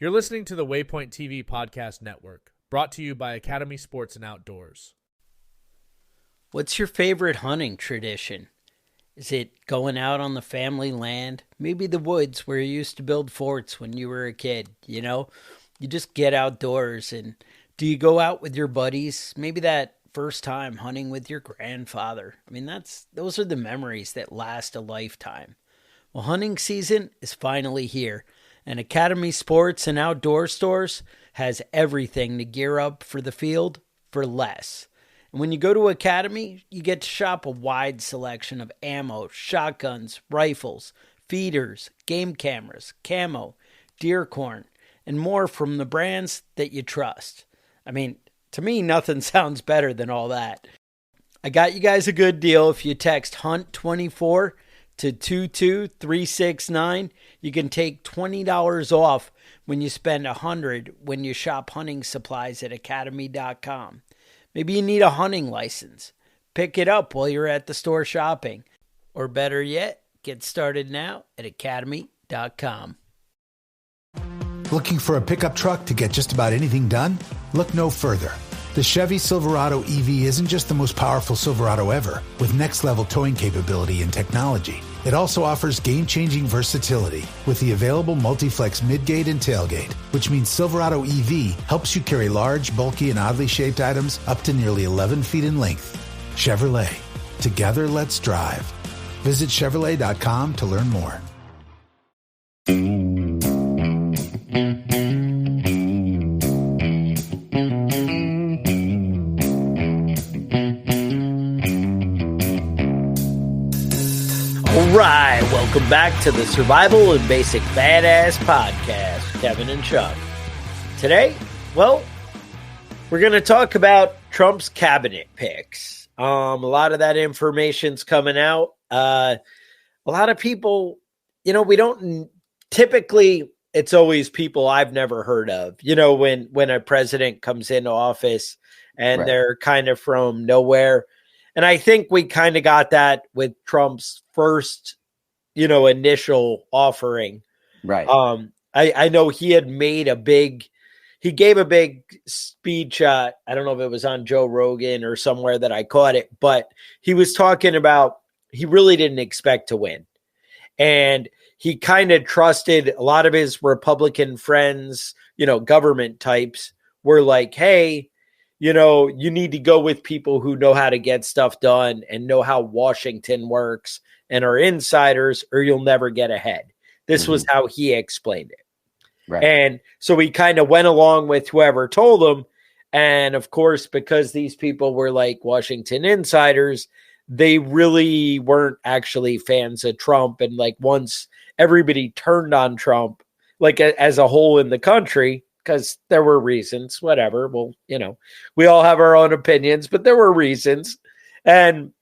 You're listening to the Waypoint TV Podcast Network, brought to you by Academy Sports and Outdoors. What's your favorite hunting tradition? Is it going out on the family land? Maybe the woods where you used to build forts when you were a kid, you know? You just get outdoors, and do you go out with your buddies? Maybe that first time hunting with your grandfather. I mean, those are the memories that last a lifetime. Well, hunting season is finally here, and Academy Sports and Outdoor Stores has everything to gear up for the field for less. And when you go to Academy, you get to shop a wide selection of ammo, shotguns, rifles, feeders, game cameras, camo, deer corn, and more from the brands that you trust. I mean, to me, nothing sounds better than all that. I got you guys a good deal. If you text HUNT24 to 22369, you can take $20 off when you spend $100 when you shop hunting supplies at academy.com. Maybe you need a hunting license. Pick it up while you're at the store shopping. Or better yet, get started now at academy.com. Looking for a pickup truck to get just about anything done? Look no further. The Chevy Silverado EV isn't just the most powerful Silverado ever, with next-level towing capability and technology. It also offers game-changing versatility with the available multi-flex midgate and tailgate, which means Silverado EV helps you carry large, bulky, and oddly shaped items up to nearly 11 feet in length. Chevrolet. Together, let's drive. Visit Chevrolet.com to learn more. All right, welcome back to the Survival and Basic Badass Podcast, Kevin and Chuck. Today, well, we're going to talk about Trump's cabinet picks. A lot of that information's coming out. A lot of people, we don't typically, it's always people I've never heard of. When a president comes into office and Right. They're kind of from nowhere. And I think we kind of got that with Trump's first, initial offering. Right. I know he had he gave a big speech. I don't know if it was on Joe Rogan or somewhere that I caught it, but he was talking about, he really didn't expect to win. And he kind of trusted a lot of his Republican friends, government types were like, hey, you need to go with people who know how to get stuff done and know how Washington works and are insiders, or you'll never get ahead. This was how he explained it. Right. And so we kind of went along with whoever told him. And of course, because these people were like Washington insiders, they really weren't actually fans of Trump. And like once everybody turned on Trump, like as a whole in the country, because there were reasons, whatever. Well, we all have our own opinions, but there were reasons. And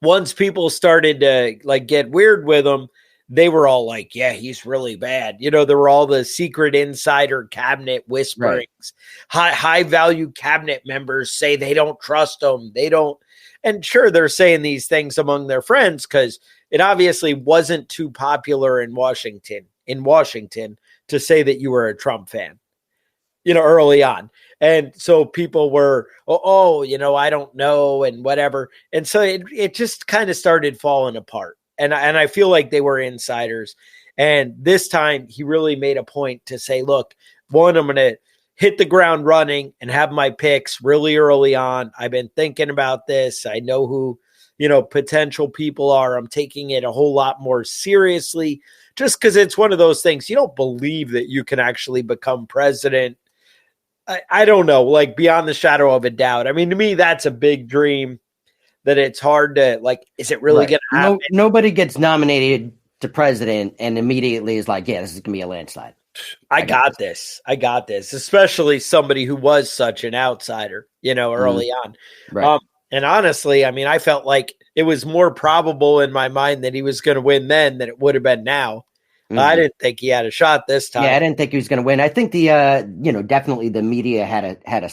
once people started to like get weird with him, they were all like, yeah, he's really bad. There were all the secret insider cabinet whisperings. Right. High value cabinet members say they don't trust him. They don't. And sure, they're saying these things among their friends because it obviously wasn't too popular in Washington to say that you were a Trump fan. Early on. And so people were, I don't know and whatever. And so it just kind of started falling apart. And I feel like they were insiders. And this time he really made a point to say, look, one, I'm going to hit the ground running and have my picks really early on. I've been thinking about this. I know who, potential people are. I'm taking it a whole lot more seriously just because it's one of those things. You don't believe that you can actually become president. I don't know, like beyond the shadow of a doubt. I mean, to me, that's a big dream that it's hard to like, is it really going to happen? Nobody gets nominated to president and immediately is like, yeah, this is going to be a landslide. I got this, especially somebody who was such an outsider, early on. Right. And honestly, I mean, I felt like it was more probable in my mind that he was going to win then than it would have been now. I didn't think he had a shot this time. Yeah, I didn't think he was going to win. I think the, definitely the media had a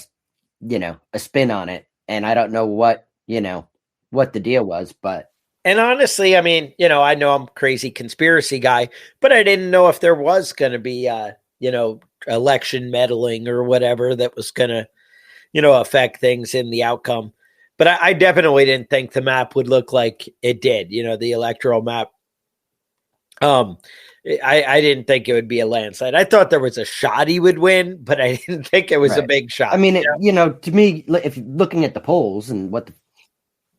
spin on it, and I don't know what the deal was, but. And honestly, I mean, I know I'm a crazy conspiracy guy, but I didn't know if there was going to be, election meddling or whatever that was going to, affect things in the outcome. But I definitely didn't think the map would look like it did, the electoral map. I didn't think it would be a landslide. I thought there was a shot he would win, but I didn't think it was a big shot. I mean, to me, if looking at the polls and what the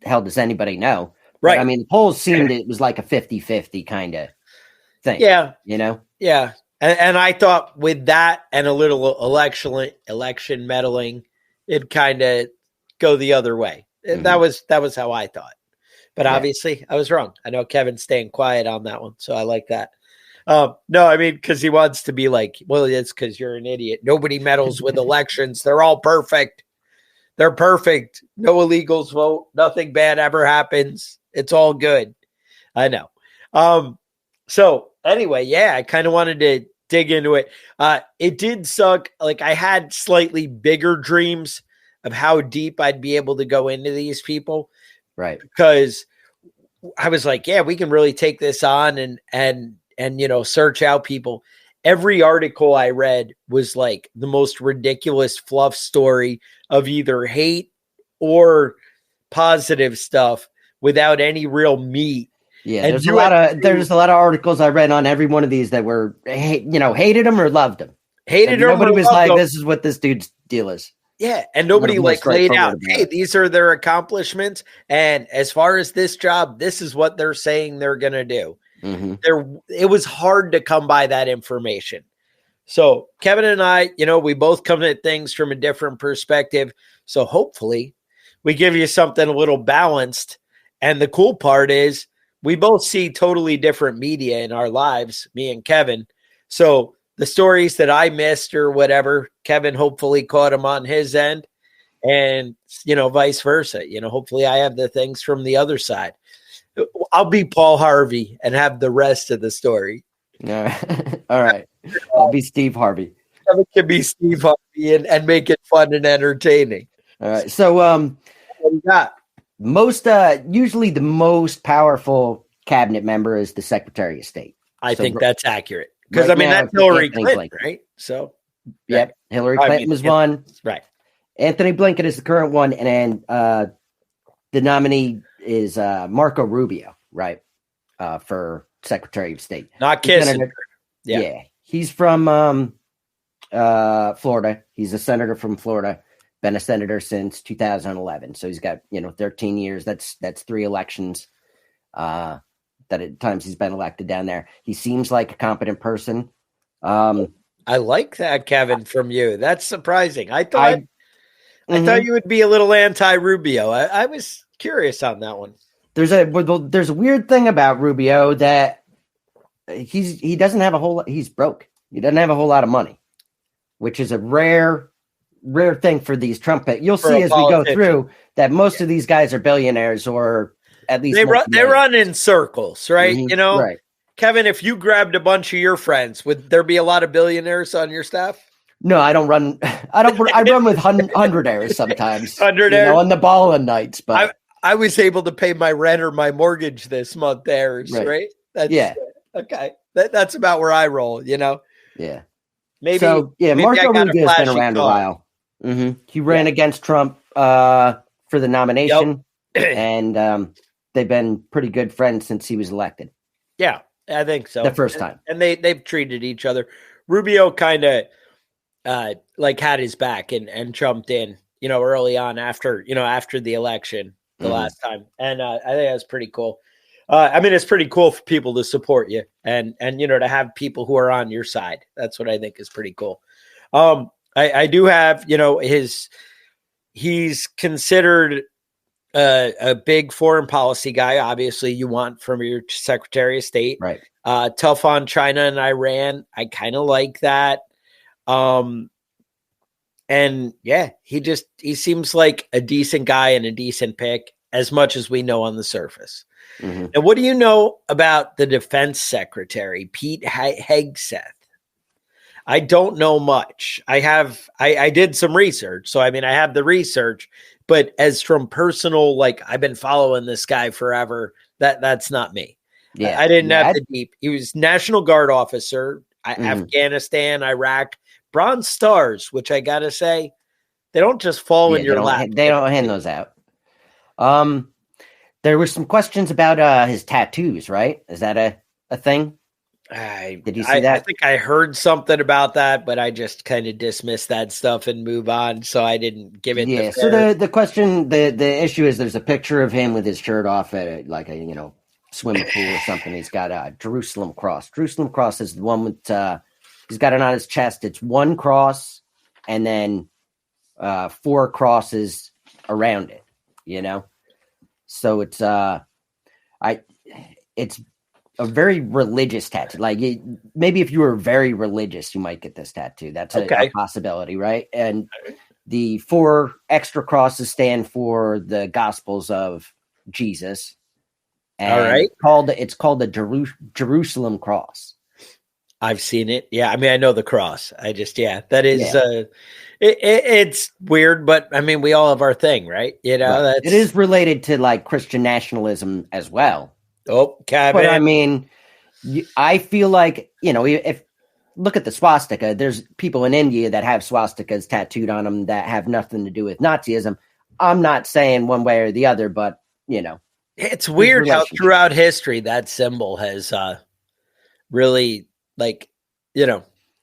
hell does anybody know? Right. But, I mean, the polls seemed it was like a 50-50 kind of thing. Yeah. Yeah. And I thought with that and a little election meddling, it'd kind of go the other way. Mm-hmm. That was how I thought. But obviously I was wrong. I know Kevin's staying quiet on that one, so I like that. No, I mean, because he wants to be like, well, it's because you're an idiot. Nobody meddles with elections. They're all perfect. They're perfect. No illegals vote. Nothing bad ever happens. It's all good. I know. So anyway, I kind of wanted to dig into it. It did suck. Like, I had slightly bigger dreams of how deep I'd be able to go into these people. Right. Because I was like, we can really take this on and search out people. Every article I read was like the most ridiculous fluff story of either hate or positive stuff without any real meat. Yeah, there's a lot of articles I read on every one of these that were hated him or loved him. Nobody was like, this is what this dude's deal is. Yeah, and nobody laid out, hey, these are their accomplishments, and as far as this job, this is what they're saying they're going to do. Mm-hmm. It was hard to come by that information. So Kevin and I, we both come at things from a different perspective. So hopefully we give you something a little balanced. And the cool part is we both see totally different media in our lives, me and Kevin. So the stories that I missed or whatever, Kevin hopefully caught them on his end, and, vice versa. Hopefully I have the things from the other side. I'll be Paul Harvey and have the rest of the story. All right. I'll be Steve Harvey. Kevin can be Steve Harvey and make it fun and entertaining. All right. So, what do you got? Usually the most powerful cabinet member is the Secretary of State. I think that's accurate. Because, that's Hillary Clinton, right? So, yep. Hillary Clinton was one. Right. Anthony Blinken is the current one. And the nominee is Marco Rubio, right? For Secretary of State. Not Kissinger. Yeah. He's from Florida. He's a senator from Florida. Been a senator since 2011. So he's got, 13 years. That's 3 elections. That at times he's been elected down there. He seems like a competent person. I like that, Kevin, from you. That's surprising. I thought you would be a little anti-Rubio. I was curious on that one. There's a weird thing about Rubio that he doesn't have a whole lot. He's broke. He doesn't have a whole lot of money, which is a rare thing for these Trump. You'll see as we go through that most of these guys are billionaires, or at least they run in circles, right? Mm-hmm. Right. Kevin, if you grabbed a bunch of your friends, would there be a lot of billionaires on your staff? No, I don't run. I run with hundredaires sometimes. Hundredaires on the balling nights, but I was able to pay my rent or my mortgage this month. Right? That's, okay. That's about where I roll. Yeah. Maybe. Marco Rubio has been around a while. Mm-hmm. He ran against Trump for the nomination, and they've been pretty good friends since he was elected. Yeah, I think so. The first time. And they've treated each other. Rubio kind of had his back and jumped in, early on after the election the last time. And I think that's pretty cool. It's pretty cool for people to support you and to have people who are on your side. That's what I think is pretty cool. I do have, he's considered a big foreign policy guy. Obviously you want from your Secretary of State, right? Tough on China and Iran. I kind of like that. And he seems like a decent guy and a decent pick as much as we know on the surface. Mm-hmm. And what do you know about the defense secretary, Pete Hegseth? I don't know much. I did some research. So, I have the research, but as from personal, I've been following this guy forever. That's not me. Yeah. I didn't have the deep. He was National Guard officer, Afghanistan, Iraq, bronze stars, which I gotta say, they don't just fall in your lap. They don't hand those out. There were some questions about his tattoos, right? Is that a thing? Did you see that? I think I heard something about that, but I just kind of dismissed that stuff and move on. So I didn't give it. Yeah. So the question, the issue is, there's a picture of him with his shirt off at a swimming pool or something. He's got a Jerusalem cross. Jerusalem cross is the one with he's got it on his chest. It's one cross and then 4 crosses around it. So it's it's a very religious tattoo. Like maybe if you were very religious, you might get this tattoo. That's a possibility, right? And the 4 extra crosses stand for the Gospels of Jesus. And all right, it's called the Jerusalem cross. I've seen it. Yeah, I mean, I know the cross. That is. It's weird, but I mean, we all have our thing, right? Right. It is related to like Christian nationalism as well. Oh, Kevin. But I mean, I feel like, if look at the swastika, there's people in India that have swastikas tattooed on them that have nothing to do with Nazism. I'm not saying one way or the other, but it's weird how throughout history that symbol has really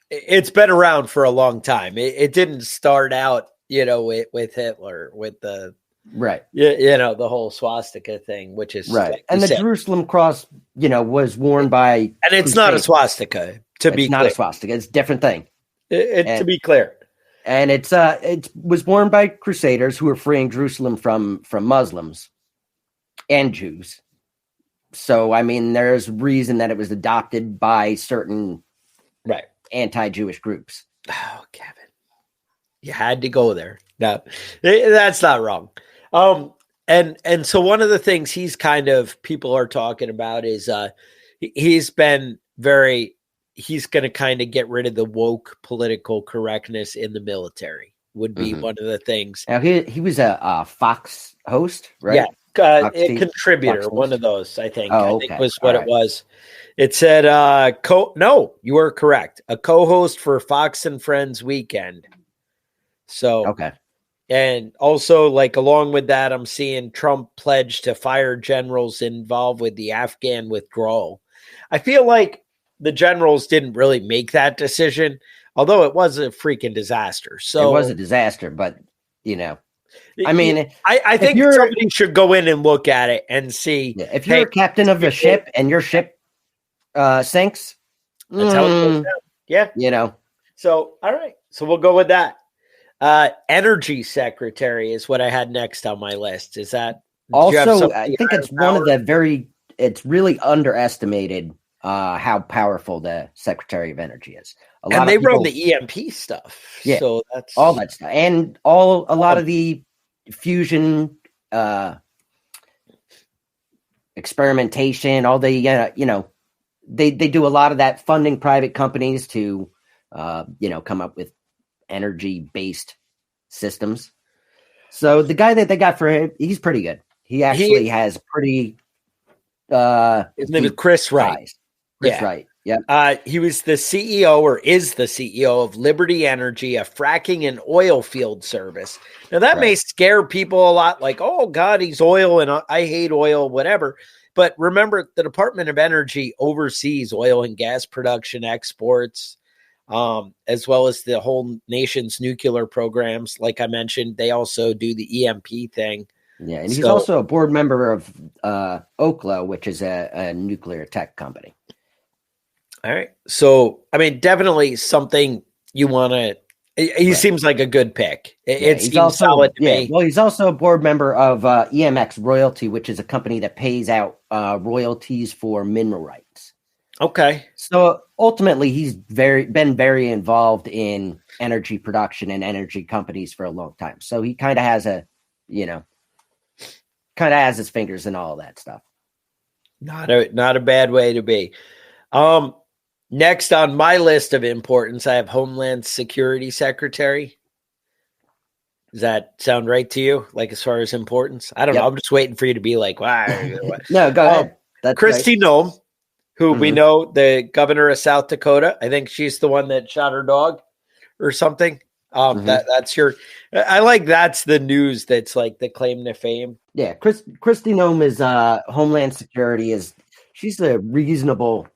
it's been around for a long time. It didn't start out, with Hitler, with the right. The whole swastika thing, which is right. And the Jerusalem cross, was worn by, and it's not a swastika. It's not a swastika. It's a different thing. To be clear, and it was worn by Crusaders who were freeing Jerusalem from Muslims and Jews. So I mean, there's reason that it was adopted by certain anti-Jewish groups. Oh, Kevin, you had to go there. No, that's not wrong. And so one of the things people are talking about is he's going to kind of get rid of the woke political correctness in the military would be one of the things. Now he was a Fox host, right? Yeah, a contributor, one of those, I think. Oh, I think was what it was. It said, no, you are correct. A co-host for Fox and Friends Weekend. So, okay. And also, along with that, I'm seeing Trump pledge to fire generals involved with the Afghan withdrawal. I feel like the generals didn't really make that decision, although it was a freaking disaster. So it was a disaster, but I mean, I think somebody should go in and look at it and see. Yeah, if you're a captain of a ship and your ship sinks, that's how it goes down. Yeah. So, all right. So we'll go with that. Energy secretary is what I had next on my list. Is that also? I think it's one of the it's really underestimated how powerful the Secretary of Energy is. And they run the EMP stuff. Yeah. So that's all that stuff. And a lot of the fusion experimentation, all the, they do a lot of that, funding private companies to, come up with energy-based systems. So the guy that they got for him, he's pretty good. He actually has pretty his name is Chris Wright. Chris Wright. Yeah. He was the CEO or is the CEO of Liberty Energy, a fracking and oil field service. Now that may scare people a lot, like, oh God, he's oil and I hate oil, whatever. But remember, the Department of Energy oversees oil and gas production, exports, as well as the whole nation's nuclear programs. Like I mentioned, they also do the EMP thing. Yeah, and he's also a board member of Oklo, which is a nuclear tech company. All right. So, I mean, definitely something you want to – he seems like a good pick. It seems solid to me. Well, he's also a board member of EMX Royalty, which is a company that pays out royalties for mineral rights. Okay. So, ultimately, he's been very involved in energy production and energy companies for a long time. So, he kind of has has his fingers in all of that stuff. Not a bad way to be. Next on my list of importance, I have Homeland Security Secretary. Does that sound right to you? Like as far as importance? I don't know. I'm just waiting for you to be like, wow. No, go ahead. That's Kristi Noem, who we know, the governor of South Dakota. I think she's the one that shot her dog or something. Mhm. That's your. I like that's the news. That's like the claim to fame. Yeah, Kristi Noem is Homeland Security she's a reasonable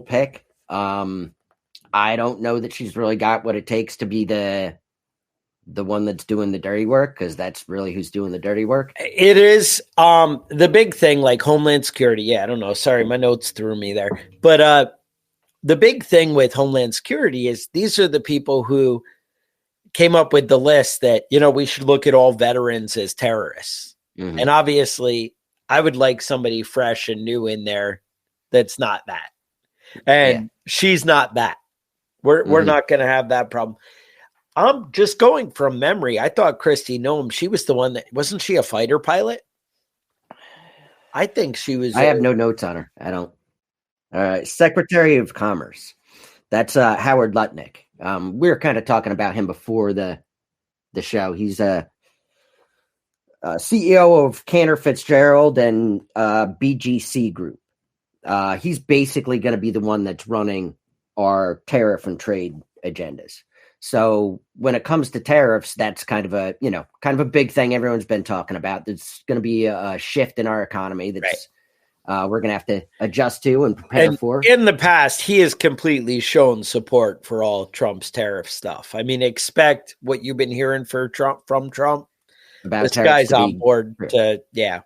pick. I don't know that she's really got what it takes to be the one that's doing the dirty work, because that's really who's doing the dirty work. It is the big thing, like Homeland Security. Yeah, I don't know. Sorry, my notes threw me there. But the big thing with Homeland Security is these are the people who came up with the list that, we should look at all veterans as terrorists. Mhm. And obviously, I would like somebody fresh and new in there that's not that. And she's not that. We're not going to have that problem. I'm just going from memory. I thought Kristi Noem, she was the one that, wasn't she a fighter pilot? I think she was. I have no notes on her. I don't. Secretary of Commerce. That's Howard Lutnick. We were kind of talking about him before the show. He's a CEO of Cantor Fitzgerald and BGC Group. He's basically going to be the one that's running our tariff and trade agendas. So when it comes to tariffs, that's kind of a big thing everyone's been talking about. There's going to be a shift in our economy that's we're going to have to adjust to and prepare for. In the past, he has completely shown support for all Trump's tariff stuff. I mean, expect what you've been hearing from Trump. About this guy's on board. Yeah.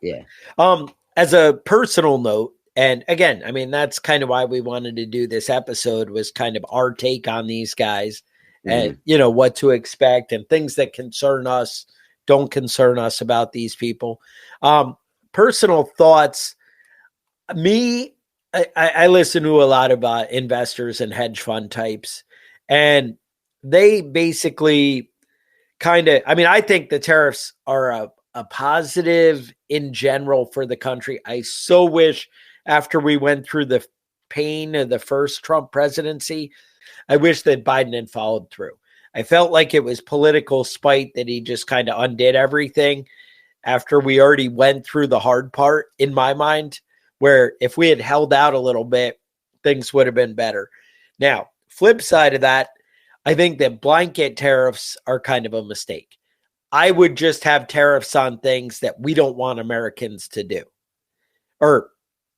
As a personal note, and again, I mean, that's kind of why we wanted to do this episode, was kind of our take on these guys and, what to expect and things that concern us, don't concern us about these people. Personal thoughts. I listen to a lot about investors and hedge fund types, and they basically I think the tariffs are a positive in general for the country. I so wish after we went through the pain of the first Trump presidency, I wish that Biden had followed through. I felt like it was political spite that he just kind of undid everything after we already went through the hard part, in my mind, where if we had held out a little bit, things would have been better. Now, flip side of that, I think that blanket tariffs are kind of a mistake. I would just have tariffs on things that we don't want Americans to do, or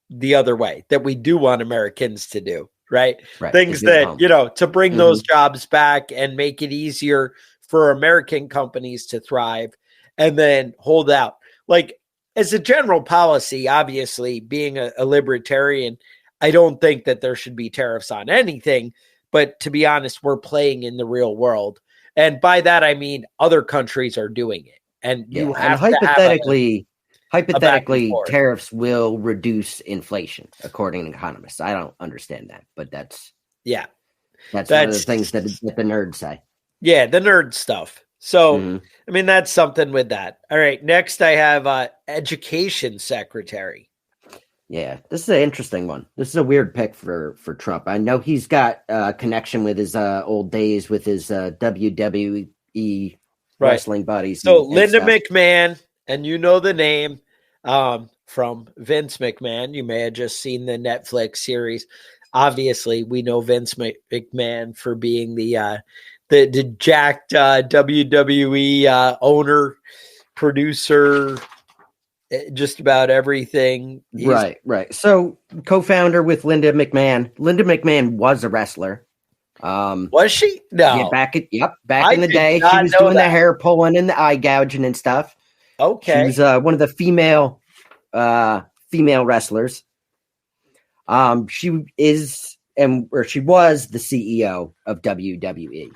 the other way, that we do want Americans to do, right? Things that, to bring those jobs back and make it easier for American companies to thrive and then hold out. Like, as a general policy, obviously, being a libertarian, I don't think that there should be tariffs on anything. But to be honest, we're playing in the real world. And by that, I mean other countries are doing it. And you have hypothetically, tariffs will reduce inflation, according to economists. I don't understand that, but that's one of the things that the nerds say. Yeah, the nerd stuff. So, I mean, that's something with that. All right, next I have education secretary. Yeah, this is an interesting one. This is a weird pick for Trump. I know he's got a connection with his old days with his WWE wrestling buddies. So Linda McMahon, and you know the name from Vince McMahon. You may have just seen the Netflix series. Obviously, we know Vince McMahon for being the jacked WWE owner, producer, just about everything. Right. So co-founder with Linda McMahon. Linda McMahon was a wrestler. Was she? No. Yeah, back in the day, she was doing the hair pulling and the eye gouging and stuff. Okay. She was one of the female wrestlers. She was the CEO of WWE.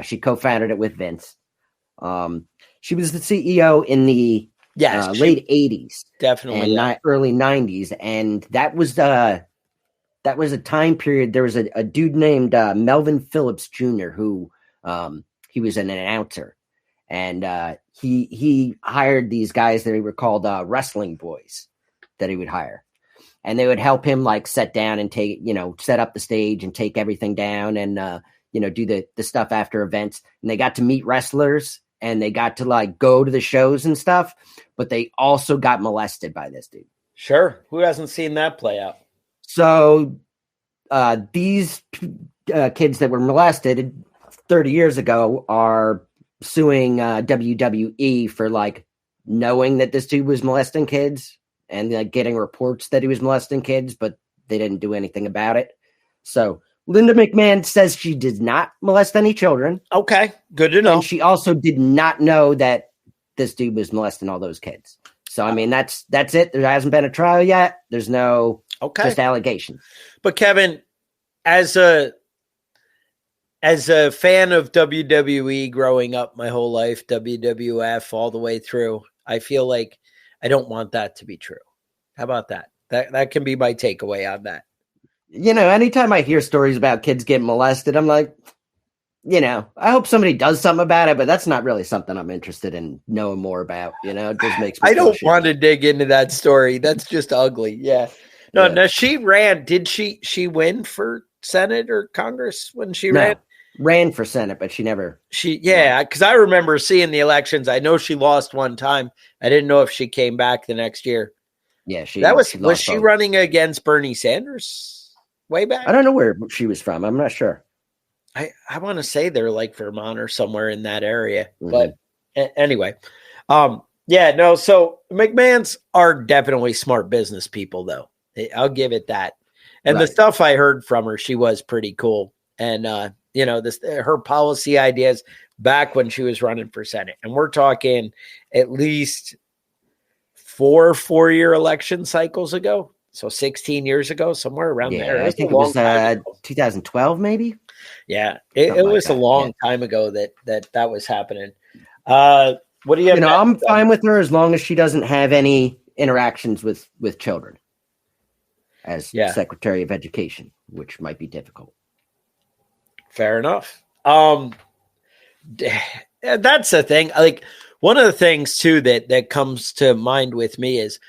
She co-founded it with Vince. She was the CEO in the late 80s, definitely, and early 90s, and that was a time period. There was a dude named Melvin Phillips Jr. who he was an announcer, and he hired these guys that were called wrestling boys that he would hire, and they would help him like set down and set up the stage and take everything down and do the stuff after events. And they got to meet wrestlers. And they got to like go to the shows and stuff, but they also got molested by this dude. Sure. Who hasn't seen that play out? So these kids that were molested 30 years ago are suing WWE for like knowing that this dude was molesting kids and like getting reports that he was molesting kids, but they didn't do anything about it. So Linda McMahon says she did not molest any children. Okay, good to know. And she also did not know that this dude was molesting all those kids. So I mean, that's it. There hasn't been a trial yet. There's no just allegations. But Kevin, as a fan of WWE growing up my whole life, WWF all the way through, I feel like I don't want that to be true. How about that? That can be my takeaway on that. You know, anytime I hear stories about kids getting molested, I'm like, you know, I hope somebody does something about it, but that's not really something I'm interested in knowing more about. You know, it just makes me I don't want to dig into that story. That's just ugly. Yeah. No, yeah. No, she ran. Did she win for Senate or Congress when she ran? Ran for Senate, but she never. Because I remember seeing the elections. I know she lost one time. I didn't know if she came back the next year. Yeah, was she running against Bernie Sanders way back? I don't know where she was from. I'm not sure. I want to say they're like Vermont or somewhere in that area. Mm-hmm. But anyway, so McMahons are definitely smart business people, though. I'll give it that. And the stuff I heard from her, she was pretty cool. And, her policy ideas back when she was running for Senate. And we're talking at least 4 4-year election cycles ago. So 16 years ago, somewhere around there. I think it was 2012, maybe. Yeah, it was a long time ago that was happening. What do you have? I'm fine with her as long as she doesn't have any interactions with children as Secretary of Education, which might be difficult. Fair enough. That's the thing. Like one of the things too that comes to mind with me is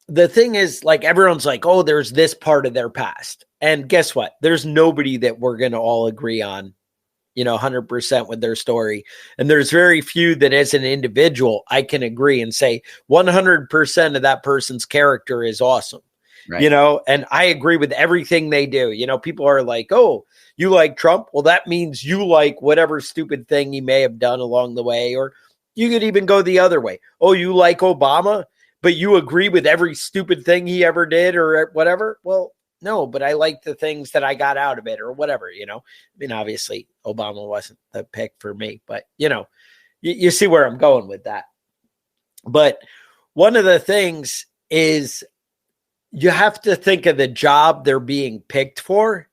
the thing is like everyone's like, oh, there's this part of their past. And guess what? There's nobody that we're going to all agree on, 100% with their story. And there's very few that as an individual, I can agree and say 100% of that person's character is awesome, right. And I agree with everything they do. People are like, oh, you like Trump? Well, that means you like whatever stupid thing he may have done along the way. Or you could even go the other way. Oh, you like Obama, but you agree with every stupid thing he ever did or whatever? Well, no, but I like the things that I got out of it or whatever, I mean, obviously Obama wasn't the pick for me, but you see where I'm going with that. But one of the things is you have to think of the job they're being picked for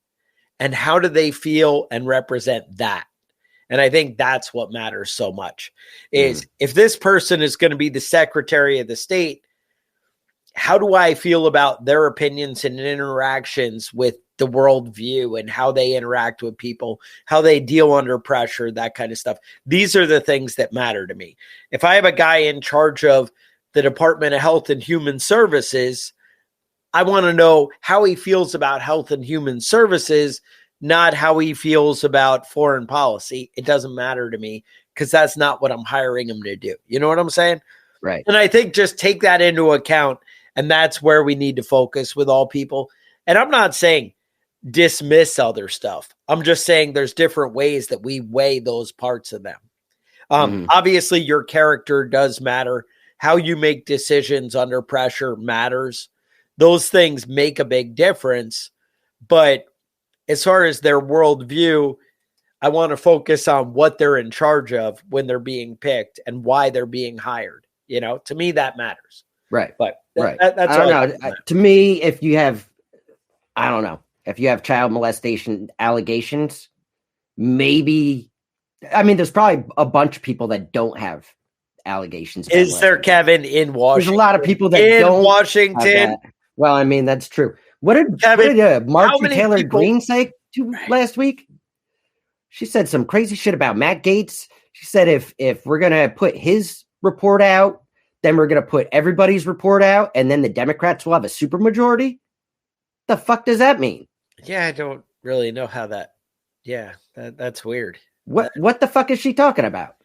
and how do they feel and represent that. And I think that's what matters so much is if this person is going to be the Secretary of the State, how do I feel about their opinions and interactions with the worldview and how they interact with people, how they deal under pressure, that kind of stuff. These are the things that matter to me. If I have a guy in charge of the Department of Health and Human Services, I want to know how he feels about health and human services, not how he feels about foreign policy. It doesn't matter to me because that's not what I'm hiring him to do. You know what I'm saying? Right. And I think just take that into account. And that's where we need to focus with all people. And I'm not saying dismiss other stuff. I'm just saying there's different ways that we weigh those parts of them. Obviously, your character does matter. How you make decisions under pressure matters. Those things make a big difference. But as far as their worldview, I want to focus on what they're in charge of when they're being picked and why they're being hired. To me, that matters. Right. But right. That's I don't know. To me, if you have child molestation allegations, maybe, there's probably a bunch of people that don't have allegations. Is there, Kevin, in Washington? There's a lot of people that don't. Washington. Well, that's true. What did Marjorie Taylor Greene say last week? She said some crazy shit about Matt Gaetz. She said if we're going to put his report out, then we're going to put everybody's report out, and then the Democrats will have a supermajority. The fuck does that mean? Yeah, I don't really know how that. Yeah, that's weird. What the fuck is she talking about?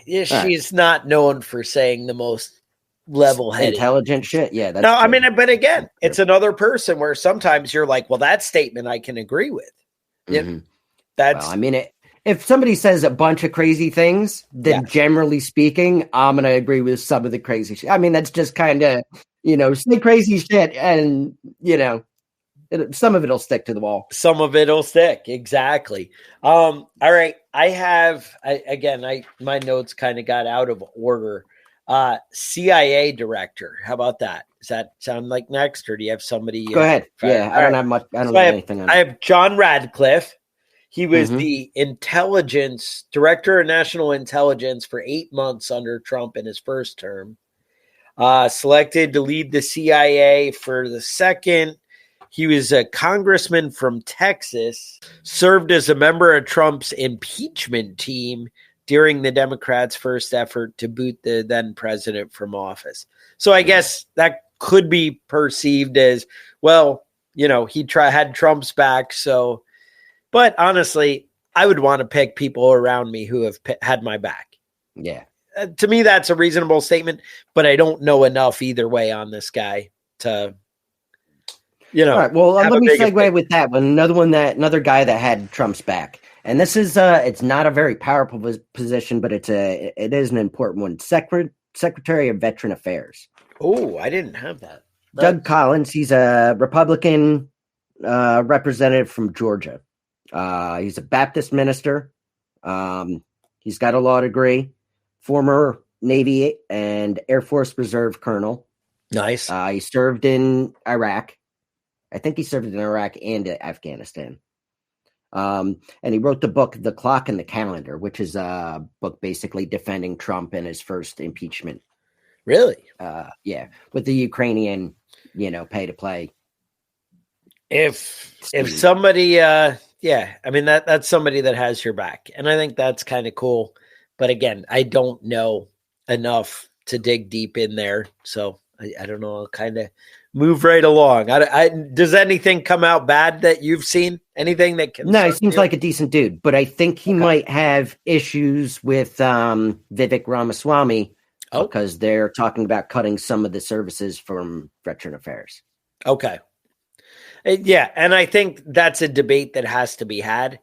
Yeah, she's not known for saying the most level-headed. Intelligent shit. Yeah. That's No, I true. mean, but again, That's it's true. another person where sometimes you're like, well, that statement I can agree with. Yeah, Mhm. that's Well, I mean, if somebody says a bunch of crazy things, then Yes. generally speaking, I'm going to agree with some of the crazy shit. I mean, that's just kind of, say crazy shit and, some of it'll stick to the wall. some of it'll stick. Exactly. All right. My notes kind of got out of order. CIA director. How about that? Does that sound like next, or do you have somebody? Go ahead. Yeah, I don't have much. I don't So have anything on I it. have John Radcliffe. He was Mhm. the intelligence director of national intelligence for 8 months under Trump in his first term. Selected to lead the CIA for the second. He was a congressman from Texas, served as a member of Trump's impeachment team during the Democrats' first effort to boot the then president from office. So I guess that could be perceived as, well, he had Trump's back. So, but honestly, I would want to pick people around me who have had my back. Yeah. To me, that's a reasonable statement, but I don't know enough either way on this guy to, All right. Well, have let a me big segue opinion. with that one. Another guy that had Trump's back, and this is it's not a very powerful position, but it is an important one. Secretary of Veteran Affairs. Oh, I didn't have that. Doug Collins. He's a Republican representative from Georgia. He's a Baptist minister. He's got a law degree. Former Navy and Air Force Reserve colonel. Nice. He served in Iraq. I think he served in Iraq and Afghanistan. And he wrote the book, The Clock and the Calendar, which is a book basically defending Trump in his first impeachment. Really? Yeah, with the Ukrainian, pay to play. If somebody, I mean, that's somebody that has your back. And I think that's kind of cool. But again, I don't know enough to dig deep in there. So I don't know. I'll kind of move right along. Does anything come out bad that you've seen? Anything that can? No, he seems like a decent dude, but I think he might have issues with Vivek Ramaswamy because they're talking about cutting some of the services from Veteran Affairs. Okay. Yeah, and I think that's a debate that has to be had.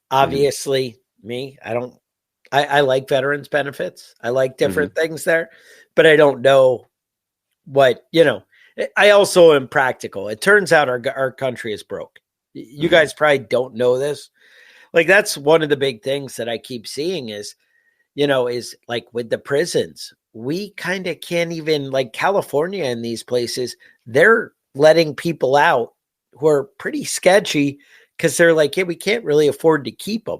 Obviously, I like veterans benefits. I like different things there, but I don't know what, I also am practical. It turns out our country is broke. You guys probably don't know this. Like, that's one of the big things that I keep seeing is like with the prisons, we kind of can't even, like California and these places, they're letting people out who are pretty sketchy because they're like, hey, we can't really afford to keep them.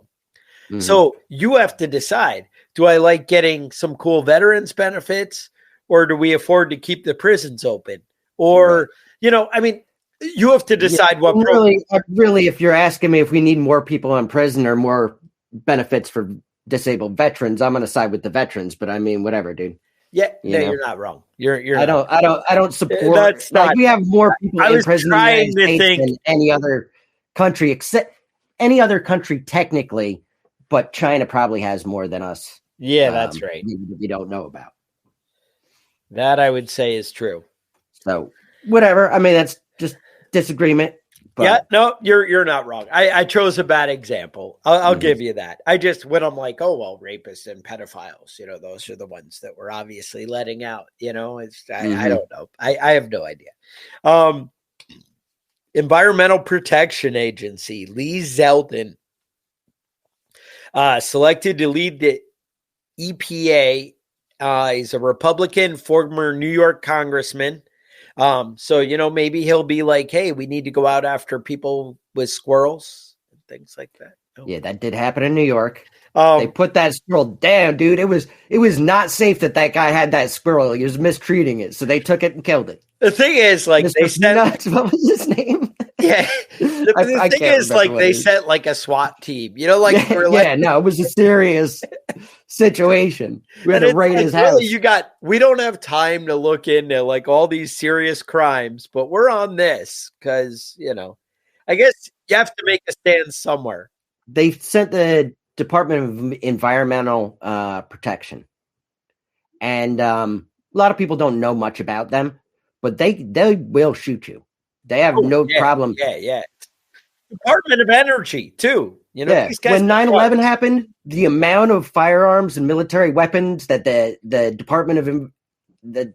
So you have to decide, do I like getting some cool veterans benefits, or do we afford to keep the prisons open? Or, I mean, you have to decide what really, if you're asking me if we need more people in prison or more benefits for disabled veterans, I'm going to side with the veterans, but I mean, whatever, dude. Yeah, you're not wrong. You're I don't support. That's not. We have more people in prison in the United States than any other country, except any other country technically, but China probably has more than us. Yeah, that's right. We don't know about. That I would say is true. So whatever. I mean, that's just disagreement. But. Yeah, no, you're not wrong. I chose a bad example. I'll give you that. When I'm like, oh, well, rapists and pedophiles, those are the ones that we're obviously letting out, I don't know. I have no idea. Environmental Protection Agency, Lee Zeldin, selected to lead the EPA. He's a Republican, former New York congressman. So, maybe he'll be like, hey, we need to go out after people with squirrels and things like that. Oh. Yeah, that did happen in New York. They put that squirrel down, dude. It was not safe that guy had that squirrel. He was mistreating it. So they took it and killed it. The thing is, like, they sent, what was his name? Yeah. The thing is, like, they sent like a SWAT team, no, it was a serious situation. We had to raid his house. We don't have time to look into like all these serious crimes, but we're on this because, I guess you have to make a stand somewhere. They sent the Department of Environmental Protection. And A lot of people don't know much about them, but they will shoot you. They have problem. Yeah. Department of Energy, too. You know, these guys. When 9/11 happened, the amount of firearms and military weapons that the Department of the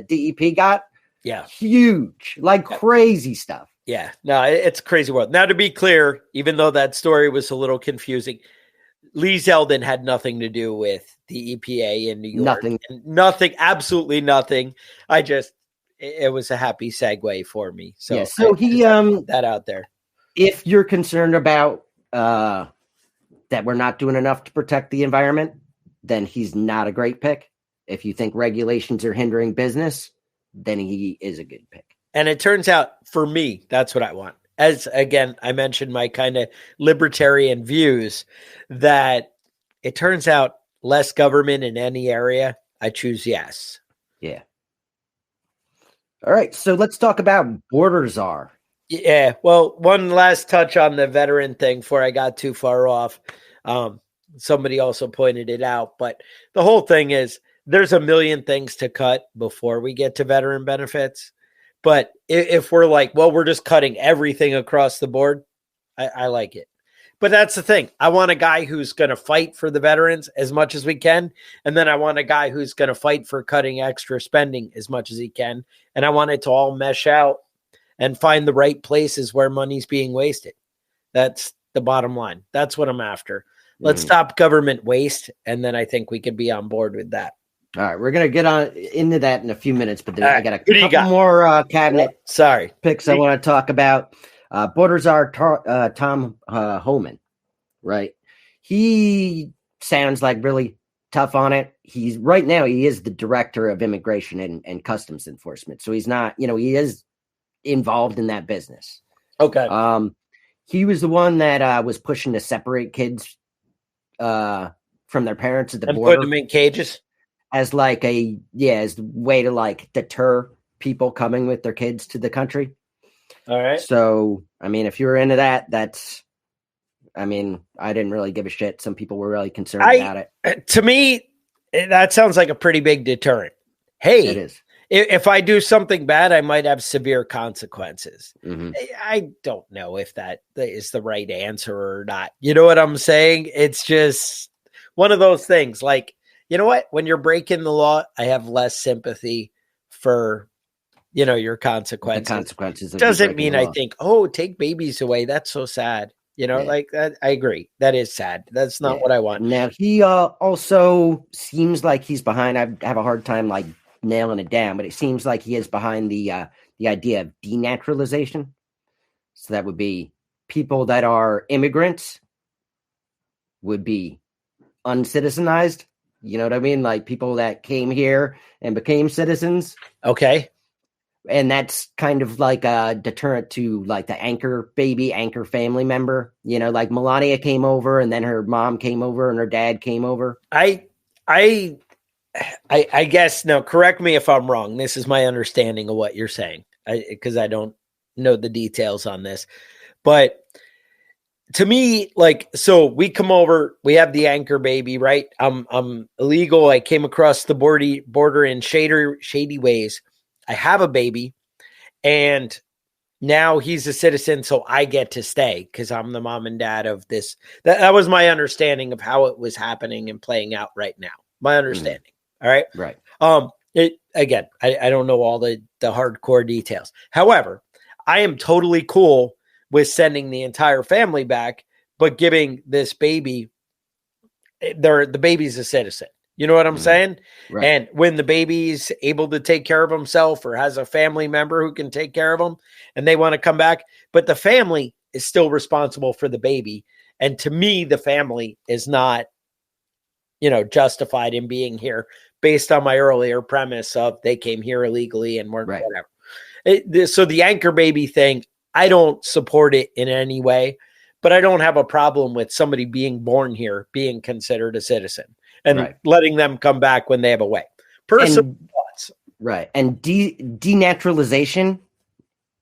DEP got, huge, like crazy stuff. Yeah, no, it's a crazy world. Now, to be clear, even though that story was a little confusing, Lee Zeldin had nothing to do with the EPA in New York. Nothing, absolutely nothing. It was a happy segue for me. So, yeah, so he that out there. If you're concerned about that we're not doing enough to protect the environment, then he's not a great pick. If you think regulations are hindering business, then he is a good pick. And it turns out, for me, that's what I want. As, again, I mentioned my kind of libertarian views, that it turns out less government in any area, I choose yes. Yeah. All right, so let's talk about border czar. Yeah, well, one last touch on the veteran thing before I got too far off. Somebody also pointed it out, but the whole thing is there's a million things to cut before we get to veteran benefits. But if we're like, well, we're just cutting everything across the board, I like it. But that's the thing. I want a guy who's going to fight for the veterans as much as we can. And then I want a guy who's going to fight for cutting extra spending as much as he can. And I want it to all mesh out and find the right places where money's being wasted. That's the bottom line. That's what I'm after. Let's stop government waste. And then I think we could be on board with that. All right. We're going to get on into that in a few minutes, but I got a couple more cabinet picks I want to talk about. Border czar Tom Homan, right? He sounds like really tough on it. He is the director of immigration and customs enforcement. So he's not, he is involved in that business. Okay. He was the one that was pushing to separate kids from their parents at the border. Put them in cages as like as the way to like deter people coming with their kids to the country. All right. So, I mean, if you're into that, I didn't really give a shit. Some people were really concerned about it. To me, that sounds like a pretty big deterrent. Hey, it is. If I do something bad, I might have severe consequences. Mm-hmm. I don't know if that is the right answer or not. You know what I'm saying? It's just one of those things. Like, you know what? When you're breaking the law, I have less sympathy for, your consequences. The consequences doesn't mean I think, take babies away. That's so sad. Like that. I agree. That is sad. That's not what I want. Now, he also seems like he's behind. I have a hard time like nailing it down, but it seems like he is behind the idea of denaturalization. So that would be people that are immigrants would be uncitizenized. You know what I mean? Like people that came here and became citizens. Okay. And that's kind of like a deterrent to like the anchor family member. Like Melania came over and then her mom came over and her dad came over. I guess, now correct me if I'm wrong. This is my understanding of what you're saying, because I don't know the details on this. But to me, like, so we come over, we have the anchor baby, right? I'm illegal. I came across the border in shady ways. I have a baby, and now he's a citizen, so I get to stay because I'm the mom and dad of this. That was my understanding of how it was happening and playing out right now. My understanding. All right. Right. I don't know all the hardcore details. However, I am totally cool with sending the entire family back, but giving this baby, the baby's a citizen. You know what I'm saying? Right. And when the baby's able to take care of himself or has a family member who can take care of him and they want to come back, but the family is still responsible for the baby. And to me, the family is not, justified in being here based on my earlier premise of they came here illegally and weren't whatever. So the anchor baby thing, I don't support it in any way, but I don't have a problem with somebody being born here being considered a citizen and letting them come back when they have a way. Personal thoughts. Right. And denaturalization,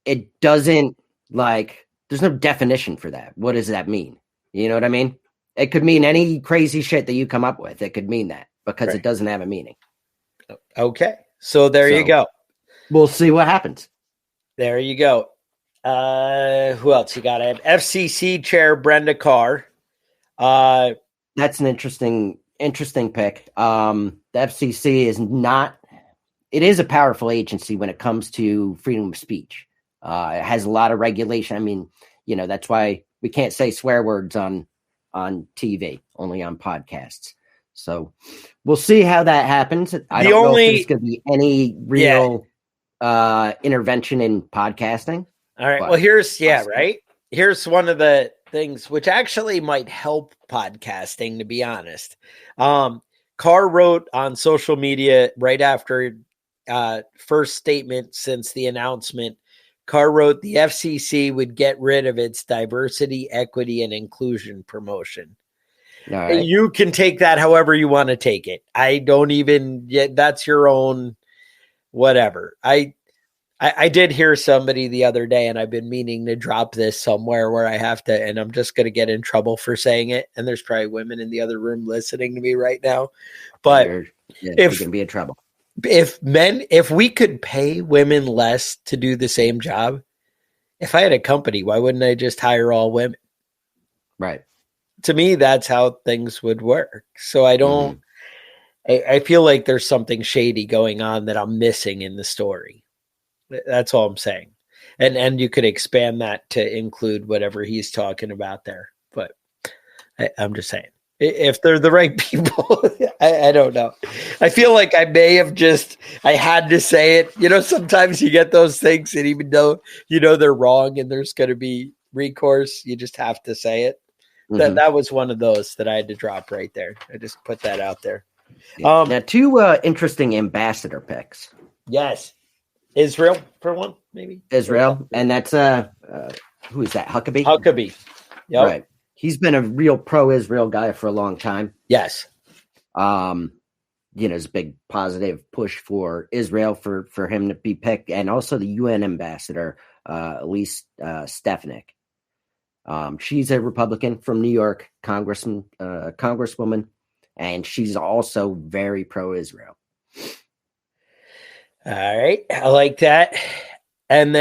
it doesn't there's no definition for that. What does that mean? You know what I mean? It could mean any crazy shit that you come up with. It could mean that because it doesn't have a meaning. Okay. So there you go. We'll see what happens. There you go. Who else you got? I have FCC Chair Brenda Carr. That's an interesting pick. The FCC is not. It is a powerful agency when it comes to freedom of speech. It has a lot of regulation. I mean, that's why we can't say swear words on TV, only on podcasts. So we'll see how that happens. I don't know if there's going to be any real intervention in podcasting. All right. Well, here's one of the things which actually might help podcasting, to be honest. Carr wrote on social media right after first statement since the announcement. Carr wrote the FCC would get rid of its diversity, equity, and inclusion promotion. All right. You can take that however you want to take it. I don't even yet. That's your own whatever. I did hear somebody the other day, and I've been meaning to drop this somewhere where I have to, and I'm just going to get in trouble for saying it. And there's probably women in the other room listening to me right now. But you're going to be in trouble. If we could pay women less to do the same job, if I had a company, why wouldn't I just hire all women? Right. To me, that's how things would work. So I don't, I feel like there's something shady going on that I'm missing in the story. That's all I'm saying. And you could expand that to include whatever he's talking about there. But I'm just saying, if they're the right people, I don't know. I feel like I may have I had to say it. Sometimes you get those things, and even though they're wrong and there's going to be recourse, you just have to say it. That was one of those that I had to drop right there. I just put that out there. Yeah. Now, two interesting ambassador picks. Yes. Israel for one, maybe. Israel. And that's who is that? Huckabee? Huckabee. Yep. Right. He's been a real pro-Israel guy for a long time. Yes. It's a big positive push for Israel for him to be picked, and also the UN ambassador, Elise Stefanik. She's a Republican from New York, congresswoman, and she's also very pro-Israel. All right. I like that. And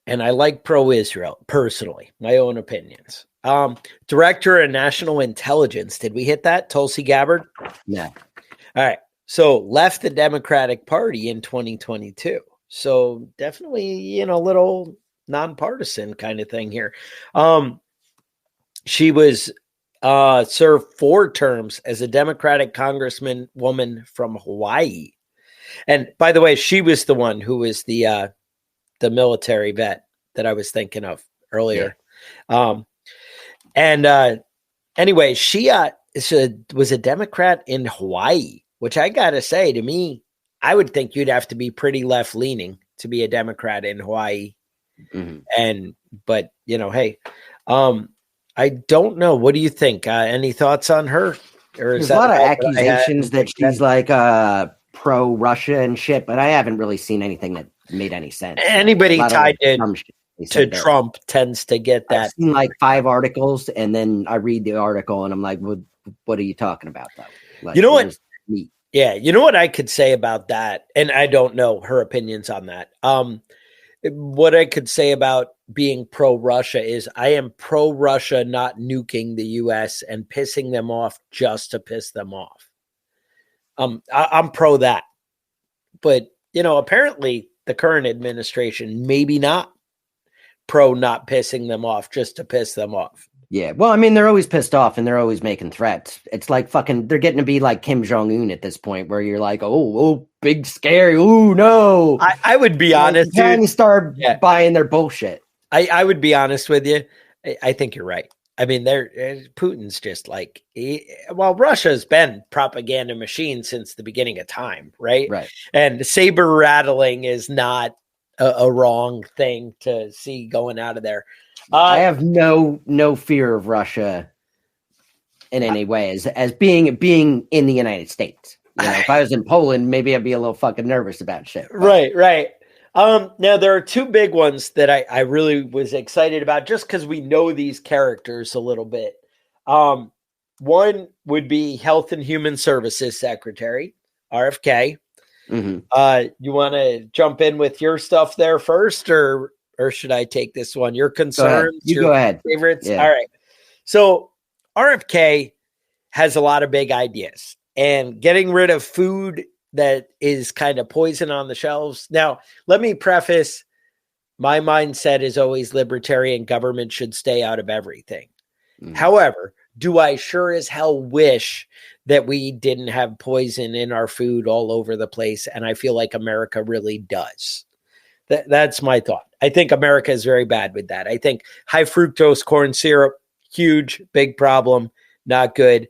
I like pro-Israel personally, my own opinions. Director of National Intelligence. Did we hit that? Tulsi Gabbard? Yeah. All right. So left the Democratic Party in 2022. So definitely, a little nonpartisan kind of thing here. She was served 4 terms as a Democratic woman from Hawaii. And by the way, she was the one who was the military vet that I was thinking of earlier. Yeah. Anyway, she was a Democrat in Hawaii, which I got to say, to me, I would think you'd have to be pretty left leaning to be a Democrat in Hawaii. Mm-hmm. But hey, I don't know. What do you think? Any thoughts on her? There's a lot of accusations that she's like pro-Russia and shit, but I haven't really seen anything that made any sense. Anybody tied to Trump tends to get that. I've seen like 5 articles, and then I read the article, and I'm like, what are you talking about, though? Like, you know what? Yeah, you know what I could say about that, and I don't know her opinions on that. What I could say about being pro-Russia is I am pro-Russia not nuking the U.S. and pissing them off just to piss them off. I'm pro that. But, apparently the current administration maybe not pro not pissing them off just to piss them off. Yeah. Well, I mean, they're always pissed off and they're always making threats. It's like they're getting to be like Kim Jong-un at this point where you're like, oh, big scary. Oh, no. I would be honest. Trying to start buying their bullshit. I would be honest with you. I think you're right. I mean, Putin's just like, Russia's been propaganda machine since the beginning of time, right? Right. And saber rattling is not a wrong thing to see going out of there. I have no fear of Russia in any way as being in the United States. If I was in Poland, maybe I'd be a little fucking nervous about shit. But. Right. Now there are 2 big ones that I really was excited about just because we know these characters a little bit. One would be Health and Human Services Secretary, RFK. You want to jump in with your stuff there first, or should I take this one? Your concerns, go ahead. Favorites. Yeah. All right. So RFK has a lot of big ideas, and getting rid of food that is kind of poison on the shelves. Now, let me preface, my mindset is always libertarian. Government should stay out of everything. However, do I sure as hell wish that we didn't have poison in our food all over the place? And I feel like America really does. That's my thought. I think America is very bad with that. I think high fructose corn syrup, huge, big problem, not good.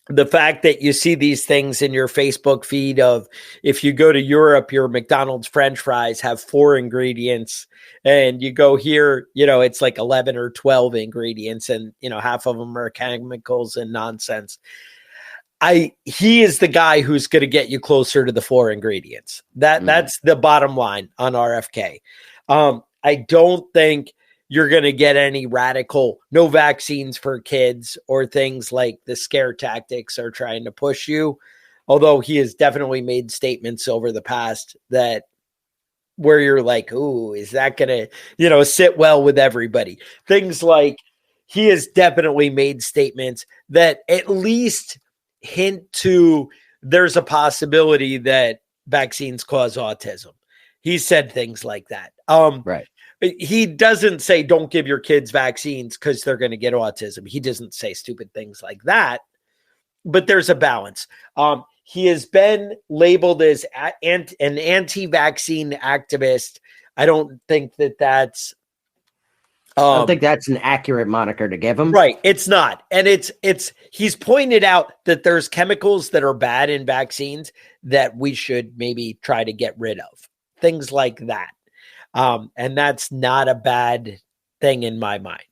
The fact that you see these things in your Facebook feed of, if you go to Europe, your McDonald's French fries have 4 ingredients, and you go here, it's like 11 or 12 ingredients, and half of them are chemicals and nonsense. He is the guy who's going to get you closer to the 4 ingredients. That's the bottom line on RFK. I don't think you're going to get any radical, no vaccines for kids, or things like the scare tactics are trying to push you. Although he has definitely made statements over the past that where you're like, ooh, is that going to, sit well with everybody? Things like, he has definitely made statements that at least hint to there's a possibility that vaccines cause autism. He said things like that. Right. He doesn't say don't give your kids vaccines because they're going to get autism. He doesn't say stupid things like that, but there's a balance. He has been labeled as an anti-vaccine activist. I don't think that's I don't think that's an accurate moniker to give him. Right. It's not. And he's pointed out that there's chemicals that are bad in vaccines that we should maybe try to get rid of. Things like that. And that's not a bad thing in my mind.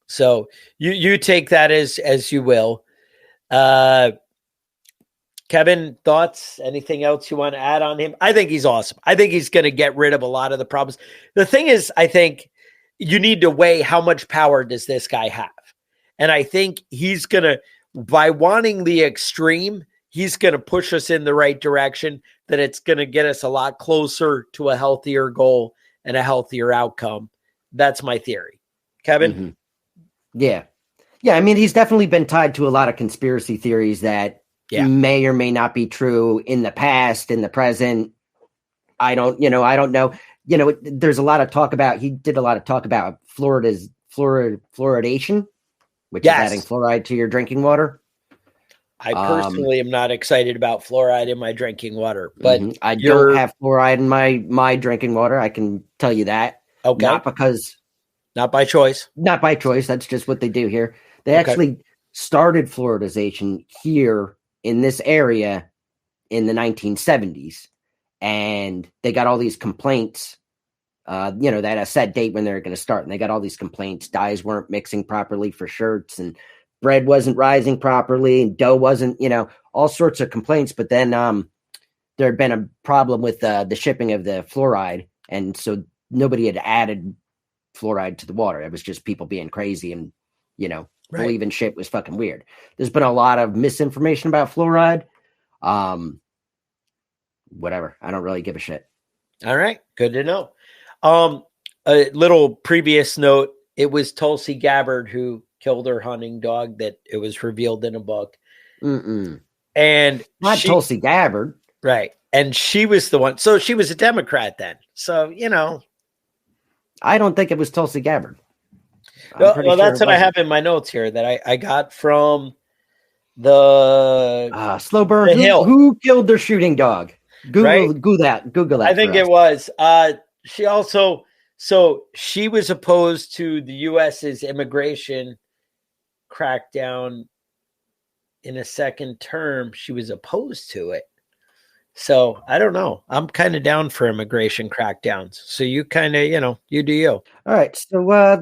So you take that as you will. Kevin, thoughts? Anything else you want to add on him? I think he's awesome. I think he's going to get rid of a lot of the problems. The thing is, I think you need to weigh how much power does this guy have? And I think he's going to, by wanting the extreme, he's going to push us in the right direction, that it's going to get us a lot closer to a healthier goal and a healthier outcome. That's my theory. Kevin? Yeah. I mean, he's definitely been tied to a lot of conspiracy theories that may or may not be true in the past, in the present. I don't know. There's a lot of talk about, he did a lot of talk about Florida's fluoridation, which is adding fluoride to your drinking water. I personally am not excited about fluoride in my drinking water, but I don't have fluoride in my drinking water. I can tell you that. Okay. Not by choice. Not by choice. That's just what they do here. They actually started fluoridization here in this area in the 1970s, and they got all these complaints. They had a set date when they were going to start, and they got all these complaints. Dyes weren't mixing properly for shirts, and bread wasn't rising properly, and dough wasn't, all sorts of complaints. But then there had been a problem with the shipping of the fluoride, and so nobody had added fluoride to the water. It was just people being crazy and, believing shit was fucking weird. There's been a lot of misinformation about fluoride. Whatever. I don't really give a shit. All right. Good to know. A little previous note. It was Tulsi Gabbard who killed her hunting dog, that it was revealed in a book. And not Tulsi Gabbard. Right. And she was the one. So she was a Democrat then. So, I don't think it was Tulsi Gabbard. Well, that's what I have in my notes here that I got from the Slow burn. Who killed their shooting dog? Google that. I think it was. She also, she was opposed to the U.S.'s immigration crackdown in a second term. She was opposed to it. So I don't know. I'm kind of down for immigration crackdowns. So you kind of, you do you. All right. So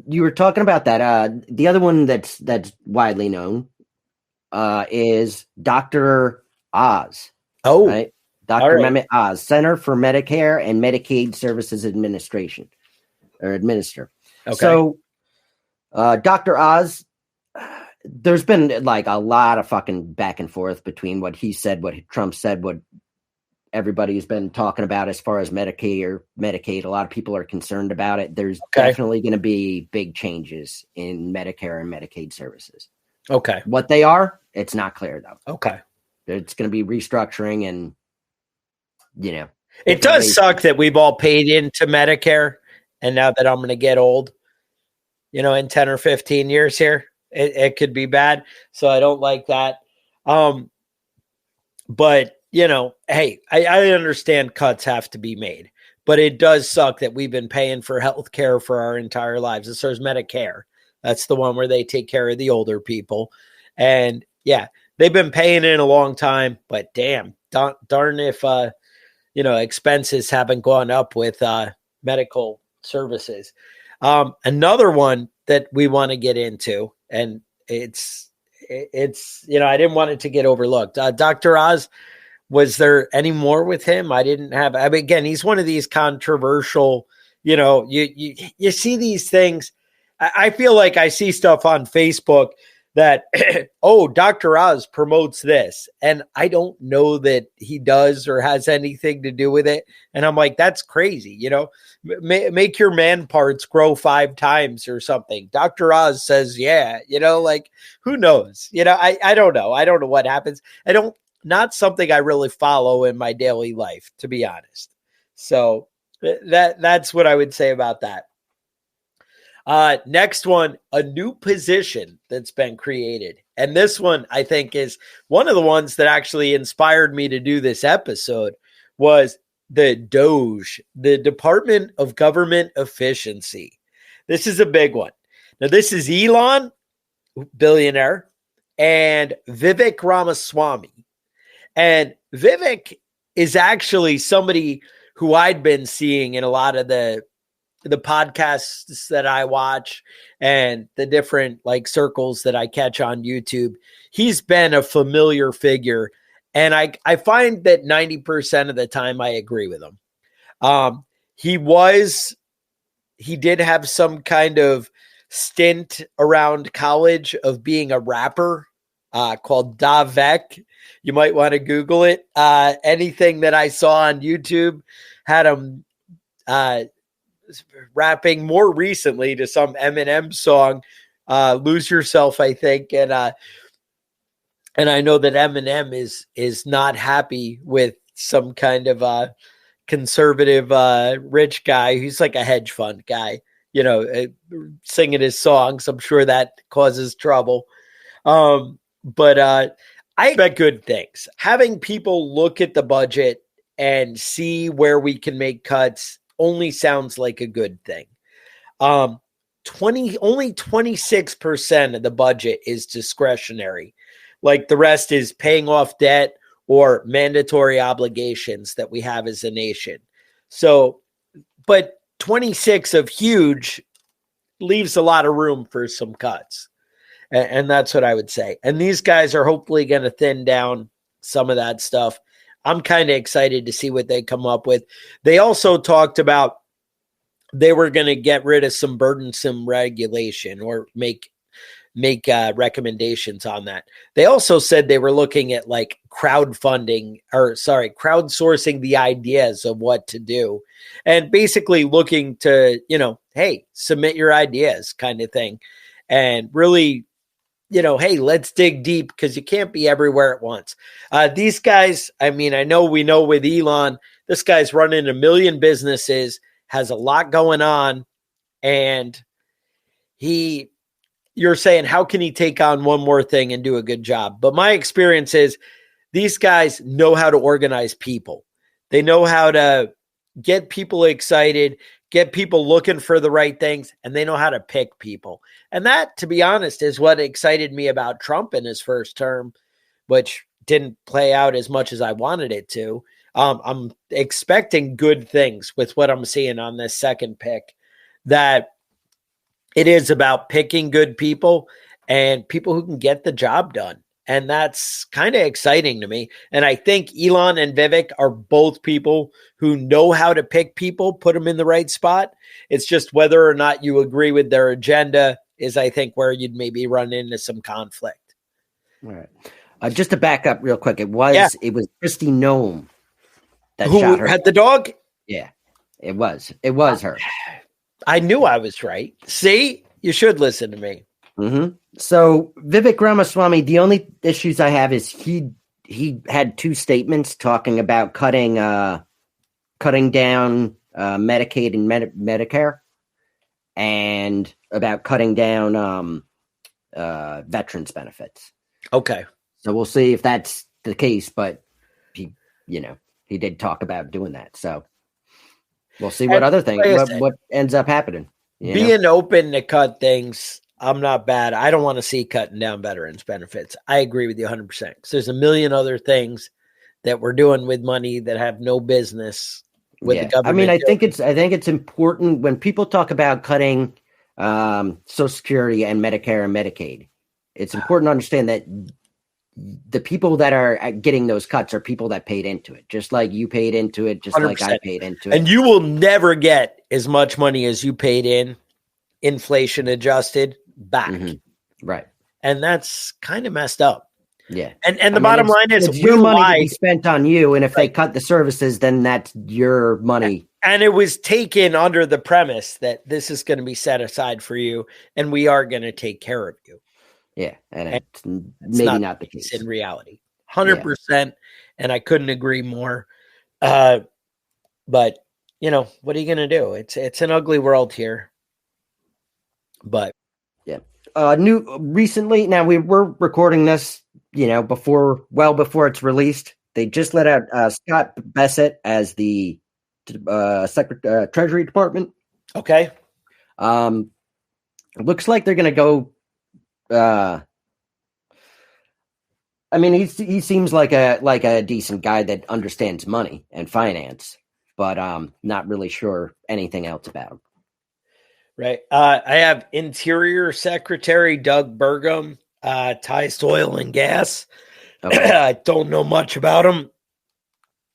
you were talking about that. The other one that's widely known is Dr. Oz. Oh, right. Dr. Mehmet Oz, Center for Medicare and Medicaid Services Administration, or Administer. Okay. So Dr. Oz, there's been like a lot of fucking back and forth between what he said, what Trump said, what everybody's been talking about as far as Medicaid. A lot of people are concerned about it. There's definitely going to be big changes in Medicare and Medicaid services. Okay. What they are, it's not clear though. Okay. It's going to be restructuring and, it does suck that we've all paid into Medicare. And now that I'm going to get old, in 10 or 15 years here, it could be bad. So I don't like that. But hey, I understand cuts have to be made, but it does suck that we've been paying for health care for our entire lives. As far as Medicare, that's the one where they take care of the older people. And yeah, they've been paying in a long time, but damn, darn if, expenses haven't gone up with medical services. Another one that we want to get into, and it's I didn't want it to get overlooked. Dr. Oz, was there any more with him? Again, he's one of these controversial, you see these things. I feel like I see stuff on Facebook that, Dr. Oz promotes this. And I don't know that he does or has anything to do with it. And I'm like, that's crazy. Make your man parts grow 5 times or something. Dr. Oz says, yeah, who knows? I don't know. I don't know what happens. Not something I really follow in my daily life, to be honest. So that's what I would say about that. Next one, a new position that's been created. And this one, I think, is one of the ones that actually inspired me to do this episode was the DOGE, the Department of Government Efficiency. This is a big one. Now, this is Elon, billionaire, and Vivek Ramaswamy. And Vivek is actually somebody who I'd been seeing in a lot of the podcasts that I watch and the different circles that I catch on YouTube. He's been a familiar figure. And I find that 90% of the time I agree with him. He did have some kind of stint around college of being a rapper called Davek. You might want to Google it. Anything that I saw on YouTube had him rapping more recently to some Eminem song, Lose Yourself, I think. And I know that Eminem is not happy with some kind of conservative rich guy who's like a hedge fund guy, singing his songs. I'm sure that causes trouble. But I expect good things. Having people look at the budget and see where we can make cuts only sounds like a good thing. Only 26% of the budget is discretionary. Like the rest is paying off debt or mandatory obligations that we have as a nation. So, but 26 of huge leaves a lot of room for some cuts. And that's what I would say. And these guys are hopefully going to thin down some of that stuff. I'm kind of excited to see what they come up with. They also talked about they were going to get rid of some burdensome regulation or make recommendations on that. They also said they were looking at crowdsourcing the ideas of what to do and basically looking to, hey, submit your ideas kind of thing. And really, hey, let's dig deep because you can't be everywhere at once. These guys, I know with Elon, this guy's running 1 million businesses, has a lot going on. And you're saying, how can he take on one more thing and do a good job? But my experience is these guys know how to organize people. They know how to get people excited, get people looking for the right things, and they know how to pick people. And that, to be honest, is what excited me about Trump in his first term, which didn't play out as much as I wanted it to. I'm expecting good things with what I'm seeing on this second pick, that it is about picking good people and people who can get the job done. And that's kind of exciting to me. And I think Elon and Vivek are both people who know how to pick people, put them in the right spot. It's just whether or not you agree with their agenda is, I think, where you'd maybe run into some conflict. All right. Just to back up real quick, it was Christy Nome that Who shot her. had the dog? Yeah, it was her. I knew I was right. See, you should listen to me. Mm-hmm. So Vivek Ramaswamy, the only issues I have is he had two statements talking about cutting down Medicaid and Medicare, and about cutting down veterans benefits. Okay. So we'll see if that's the case, but he did talk about doing that. So we'll see what other things, what ends up happening. Being open to cut things, I'm not bad. I don't want to see cutting down veterans benefits. I agree with you 100%. Because there's a million other things that we're doing with money that have no business with the government. I mean, I think it's important when people talk about cutting Social Security and Medicare and Medicaid. It's important to understand that the people that are getting those cuts are people that paid into it, just like you paid into it, just 100%. Like I paid into it. And you will never get as much money as you paid in, inflation adjusted, back. Mm-hmm. Right. And that's kind of messed up. Yeah. And the bottom line is it's your money to be spent on you. And if they cut the services, then that's your money. And it was taken under the premise that this is going to be set aside for you and we are going to take care of you. Yeah. And it's maybe not the case in reality. 100%. Yeah. And I couldn't agree more. But what are you going to do? It's an ugly world here. But yeah. Recently, now we're recording this, before it's released. They just let out Scott Bassett as the Treasury Department. Okay. It looks like they're going to go. I mean, he seems like a decent guy that understands money and finance, but not really sure anything else about him. Right. I have Interior Secretary Doug Burgum, ties to oil and gas. Okay. I don't know much about him.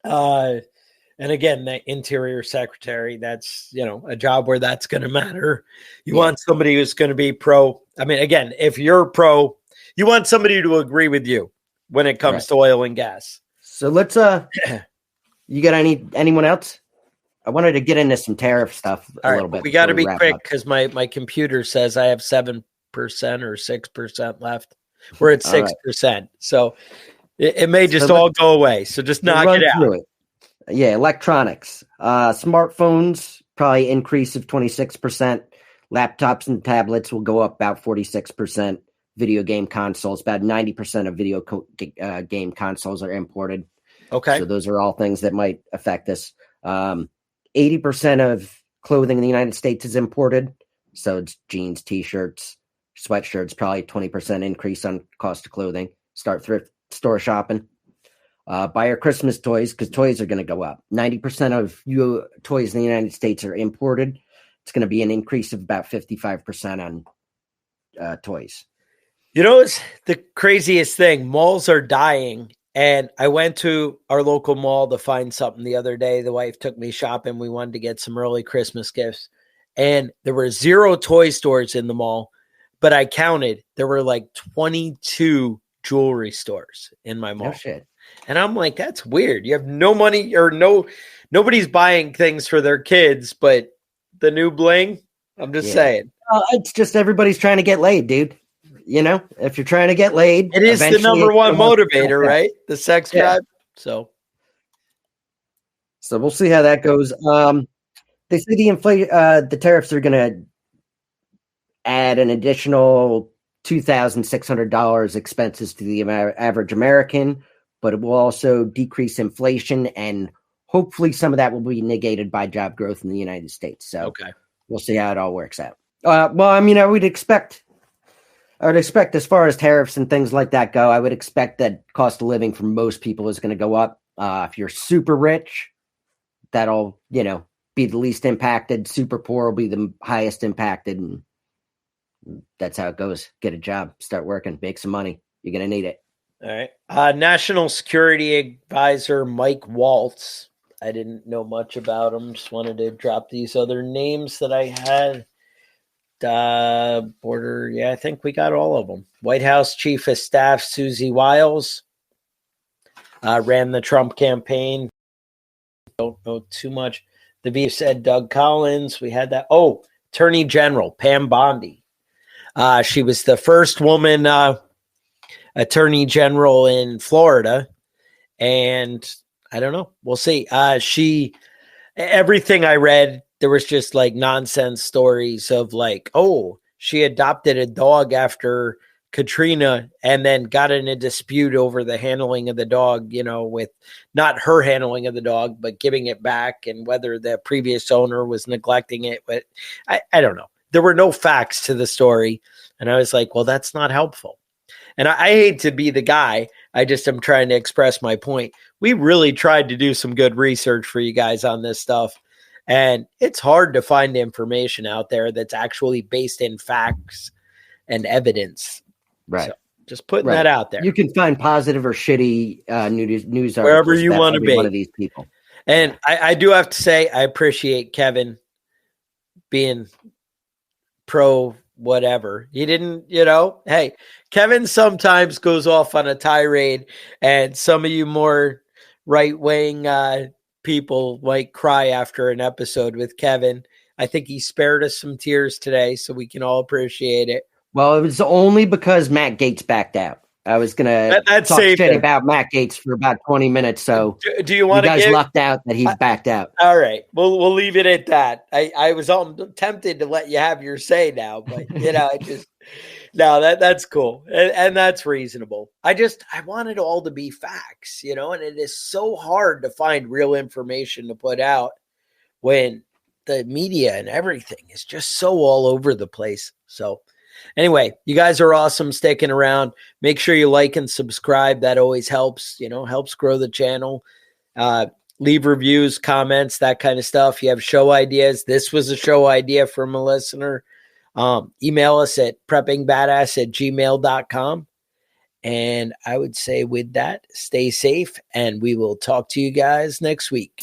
And again, the Interior Secretary, that's, a job where that's going to matter. You want somebody who's going to be pro. I mean, again, if you're pro, you want somebody to agree with you when it comes to oil and gas. So let's, you got anyone else? I wanted to get into some tariff stuff a little bit. We got to be quick because my computer says I have 7% or 6% left. We're at 6%. Right. So it may just all go away. So just knock it out. Yeah, electronics. Smartphones, probably increase of 26%. Laptops and tablets will go up about 46%. Video game consoles, about 90% of video game consoles are imported. Okay. So those are all things that might affect us. 80% of clothing in the United States is imported. So it's jeans, t-shirts, sweatshirts, probably 20% increase on cost of clothing. Start thrift store shopping. Buy your Christmas toys because toys are going to go up. 90% of toys in the United States are imported. It's going to be an increase of about 55% on toys. It's the craziest thing. Malls are dying. And I went to our local mall to find something the other day. The wife took me shopping. We wanted to get some early Christmas gifts. And there were 0 toy stores in the mall. But I counted. There were like 22 jewelry stores in my mall. Oh, shit. And I'm like, that's weird. You have no money or nobody's buying things for their kids, but the new bling, I'm just saying. It's just everybody's trying to get laid, dude. If you're trying to get laid, it is the number one motivator, right? The sex drive. So we'll see how that goes. They say the tariffs are going to add an additional $2,600 expenses to the average American, but it will also decrease inflation, and hopefully some of that will be negated by job growth in the United States. So we'll see how it all works out. Well, I mean, I would expect as far as tariffs and things like that go, I would expect that cost of living for most people is going to go up. If you're super rich, that'll, be the least impacted. Super poor will be the highest impacted. And that's how it goes. Get a job, start working, make some money. You're going to need it. All right. National Security Advisor Mike Waltz. I didn't know much about him. Just wanted to drop these other names that I had. border. Yeah, I think we got all of them. White House Chief of Staff Susie Wiles ran the Trump campaign. Don't know too much. The VP said Doug Collins. We had that. Oh, Attorney General Pam Bondi. She was the first woman Attorney General in Florida, and I don't know. We'll see. Everything I read, there was just like nonsense stories of like, oh, she adopted a dog after Katrina and then got in a dispute over the handling of the dog, with not her handling of the dog, but giving it back and whether the previous owner was neglecting it. But I don't know. There were no facts to the story. And I was like, well, that's not helpful. And I hate to be the guy. I just am trying to express my point. We really tried to do some good research for you guys on this stuff. And it's hard to find information out there that's actually based in facts and evidence. Right. So just putting that out there. You can find positive or shitty news articles wherever you want to be. One of these people. And I do have to say, I appreciate Kevin being pro whatever. He didn't, hey, Kevin sometimes goes off on a tirade, and some of you more right-wing people might cry after an episode with Kevin. I think he spared us some tears today, so we can all appreciate it. Well, it was only because Matt Gaetz backed out. I was going to talk shit about Matt Gaetz for about 20 minutes, so do you want to guys lucked out that he backed out. All right. We'll leave it at that. I was tempted to let you have your say now, but, no, that's cool. And that's reasonable. I want it all to be facts, and it is so hard to find real information to put out when the media and everything is just so all over the place. So anyway, you guys are awesome sticking around. Make sure you like and subscribe. That always helps, helps grow the channel. Leave reviews, comments, that kind of stuff. You have show ideas. This was a show idea from a listener. Email us at preppingbadass@gmail.com. And I would say with that, stay safe, and we will talk to you guys next week.